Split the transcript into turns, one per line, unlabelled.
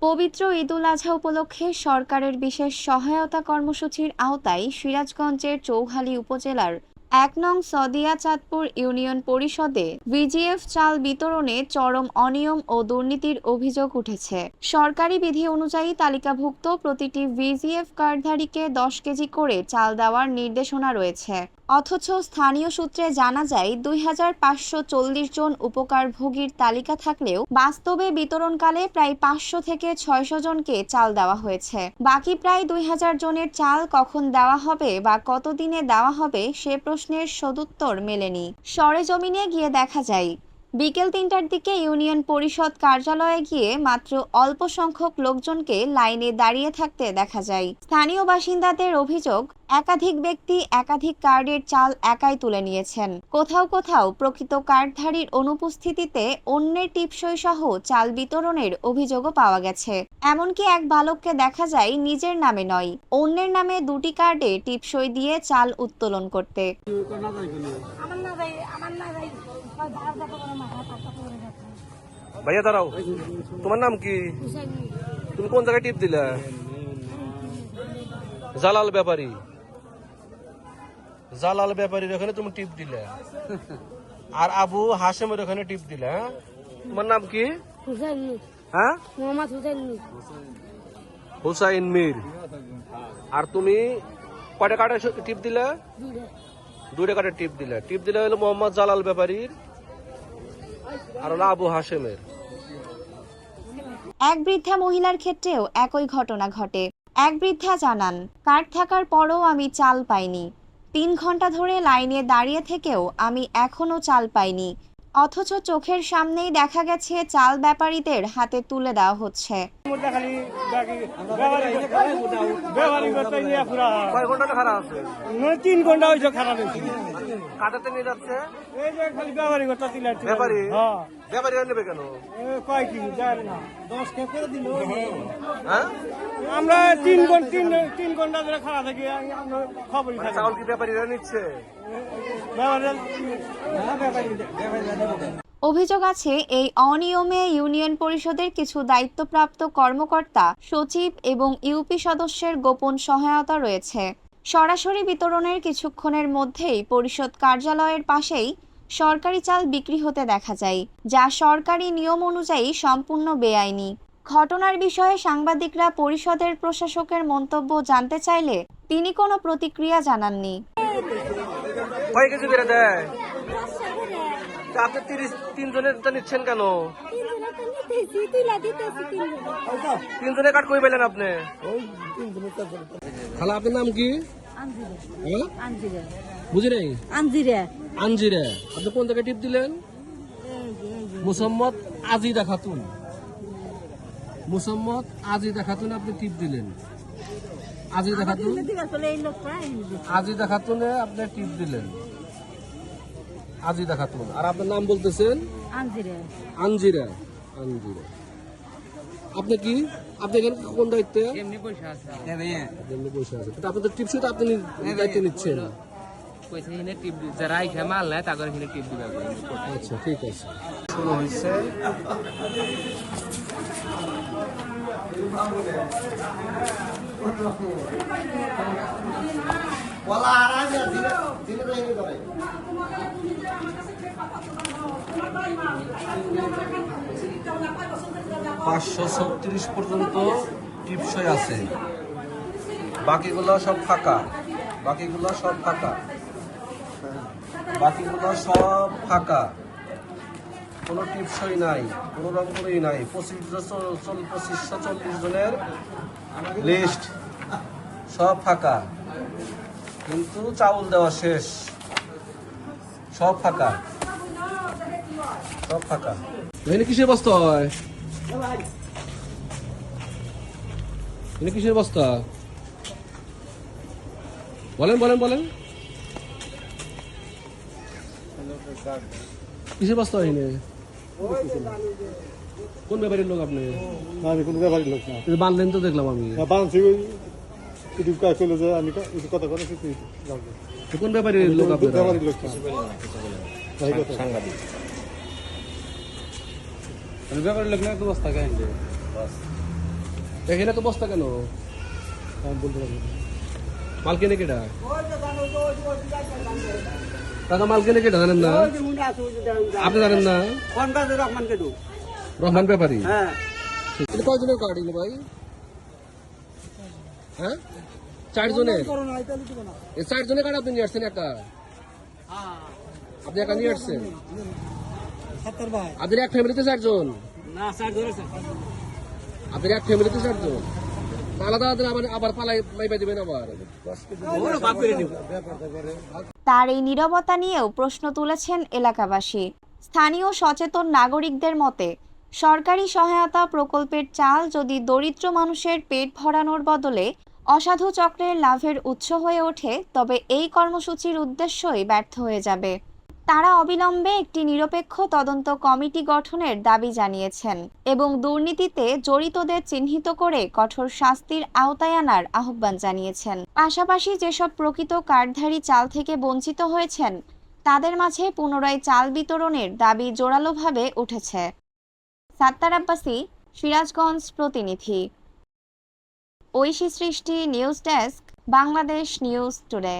পবিত্র ঈদুল আজহা উপলক্ষে সরকারের বিশেষ সহায়তা কর্মসূচির আওতায় সিরাজগঞ্জের চৌহালী উপজেলার ১ নং সদিয়া চাঁদপুর ইউনিয়ন পরিষদে ভিজিএফ চাল বিতরণে চরম অনিয়ম ও দুর্নীতির অভিযোগ উঠেছে। সরকারি বিধি অনুযায়ী তালিকাভুক্ত প্রতিটি ভিজিএফ কার্ডধারীকে ১০ কেজি করে চাল দেওয়ার নির্দেশনা রয়েছে। অথচ স্থানীয় সূত্রে জানা যায় ২৫৪০ জন উপকারভোগীর তালিকা থাকলেও বাস্তবে বিতরণকালে প্রায় ৫০০ থেকে ৬০০ জনকে চাল দেওয়া হয়েছে। বাকি প্রায় ২০০০ জনের চাল কখন দেওয়া হবে বা কতদিনে দেওয়া হবে সে প্রশ্নের সদুত্তর মেলেনি। সরেজমিনে গিয়ে দেখা যায় বিকেল ৩টার দিকে ইউনিয়ন পরিষদ কার্যালয়ে গিয়ে মাত্র অল্প সংখ্যক লোকজনকে লাইনে দাঁড়িয়ে থাকতে দেখা যায়। স্থানীয় বাসিন্দাদের অভিযোগ, একাধিক ব্যক্তি একাধিক কার্ডের চাল একাই তুলে নিয়েছেন। কোথাও কোথাও প্রকৃত কার্ডধারীর অনুপস্থিতিতে অন্যের টিপসই সহ চাল বিতরণের অভিযোগও পাওয়া গেছে। এমনকি এক বালককে দেখা যায় নিজের নামে নয়, অন্যের নামে ২টি কার্ডে টিপসই দিয়ে চাল উত্তোলন করতে।
ভাইয়া দাঁড়াও, তোমার নাম কি? তুমি কোন জায়গায় টিপ দিলা? জালাল ব্যাপারীর ওখানে তুমি টিপ দিলে, আর আবু হাশেমের ওখানে টিপ দিলে। হ্যাঁ, তোমার নাম কি? হ্যাঁ, হুসাইন মির। আর তুমি কয়টা কার্ডে টিপ দিলে? 2টা কার্ডে টিপ দিলে হলো মোহাম্মদ জালাল ব্যাপারীর আর হলো আবু হাশেমের।
এক বৃদ্ধা মহিলার ক্ষেত্রেও একই ঘটনা ঘটে। এক বৃদ্ধা জানান, কার্ড থাকার পরও আমি চাল পাইনি। ৩ ঘন্টা ধরে লাইনে দাঁড়িয়ে থেকেও আমি এখনো চাল পাইনি। অথচ চোখের সামনেই দেখা গেছে চাল ব্যাপারীদের হাতে তুলে দেওয়া হচ্ছে।
কয় ঘন্টা খারাপ আছে?
3 ঘন্টা হয়েছে খারাপ হয়েছে।
কাটাতে নিয়ে যাচ্ছে
এই যে খালি ব্যাপারী করতে দিলে
ব্যাপারী।
হ্যাঁ,
ব্যাপারী নেবে কেন?
কয় কি জানি না 10 কে করে দিল।
হ্যাঁ,
আমরা 3 ঘন্টা ধরে খারাপ থাকি, আমরা খবরই থাকি।
চাউল কি ব্যাপারীরা নিচ্ছে?
অভিযোগ আছে, এই অনিয়মে ইউনিয়ন পরিষদের কিছু দায়িত্বপ্রাপ্ত কর্মকর্তা, সচিব এবং ইউপি সদস্যের গোপন সহায়তা রয়েছে। সরাসরি বিতরণের কিছুক্ষণের মধ্যেই পরিষদ কার্যালয়ের পাশেই সরকারি চাল বিক্রি হতে দেখা যায়, যা সরকারি নিয়ম অনুযায়ী সম্পূর্ণ বেআইনি। ঘটনার বিষয়ে সাংবাদিকরা পরিষদের প্রশাসকের মন্তব্য জানতে চাইলে তিনি কোনো প্রতিক্রিয়া জানাননি।
কয় কেজি করে দেয়? আপনি 3 জনের নিচ্ছেন কেন? 3 জনের কার্ড কই পেলেন আপনি? খালা, আপনার নাম কি? বুঝি নাই। আনজিরা। আপনি কোন জায়গায় টিপ দিলেন? মোসাম্মদ আজিদা খাতুন আপনি টিপ দিলেন। আজিদা খাতুনে আপনি টিপ দিলেন। আজিদা খাতুন। আর আপনার নাম বলতেছেন? আনজিরা। আপনি কি? আপনি এখানে কোন দায়িত্বে? এমনি পয়সা আছে। আপনি তো টিপস তো আপনি দায়িত্ব নিচ্ছেন।
যারা এখানে মাল নেয় তাদের এখানে টিপ দিবে।
আচ্ছা, ঠিক আছে। শুরু হয়েছে $536 পর্যন্ত টিপসই আছে, বাকিগুলো সব ফাঁকা। কোনো টিপসই নাই, কোনো রকমই নাই। 2540 জনের লিস্ট, সব ফাঁকা, কিন্তু চাউল দেওয়া শেষ। সব ফাঁকা। এখানে কিসের বস্তা হয়? কিসের বস্তা? বলেন। কিসের বস্তা হয়? কোন ব্যাপারের লোক আপনি?
আমি কোনো ব্যাপারী লোক না।
বানলেন তো দেখলাম আমি।
বানছি আমি কথা কথা
কোন ব্যাপারের লোক আপনি?
ব্যাপারী লোক না,
ব্যাপারী লোক না, তো বস্তা কেন?
এখানে তো বস্তা কেন
বলতে পারবো না।
মাল কিনে কেটা টাকা মাল কিনে কেটা জানেন না আপনি জানেন না রহমান ব্যাপারী এটা কয়জনের কার্ড এগুলো ভাই হ্যাঁ 4 জনের এই 4 জনের কার্ড আপনি নিয়ে আসছেন একা আপনি একা নিয়ে আসছেন আপনার এক ফ্যামিলিতে 4 জন আপনার এক ফ্যামিলিতে 4 জন আলাদা আলাদা আবার পালাই মাইবা দিবেন আবার
তার এই নীরবতা নিয়েও প্রশ্ন তুলেছেন এলাকাবাসী। স্থানীয় সচেতন নাগরিকদের মতে সরকারি সহায়তা প্রকল্পের চাল যদি দরিদ্র মানুষের পেট ভরানোর বদলে অসাধু চক্রের লাভের উৎস হয়ে ওঠে তবে এই কর্মসূচির উদ্দেশ্যই ব্যর্থ হয়ে যাবে। তারা অবিলম্বে একটি নিরপেক্ষ তদন্ত কমিটি গঠনের দাবি জানিয়েছেন এবং দুর্নীতিতে জড়িতদের চিহ্নিত করে কঠোর শাস্তির আওতায় আনার আহ্বান জানিয়েছেন। পাশাপাশি যেসব প্রকৃত কার্ডধারী চাল থেকে বঞ্চিত হয়েছেন তাদের মাঝে পুনরায় চাল বিতরণের দাবি জোরালোভাবে উঠেছে। সাত্তার আব্বাসী, সিরাজগঞ্জ প্রতিনিধি। ঐশী সৃষ্টি, news desk, Bangladesh news today.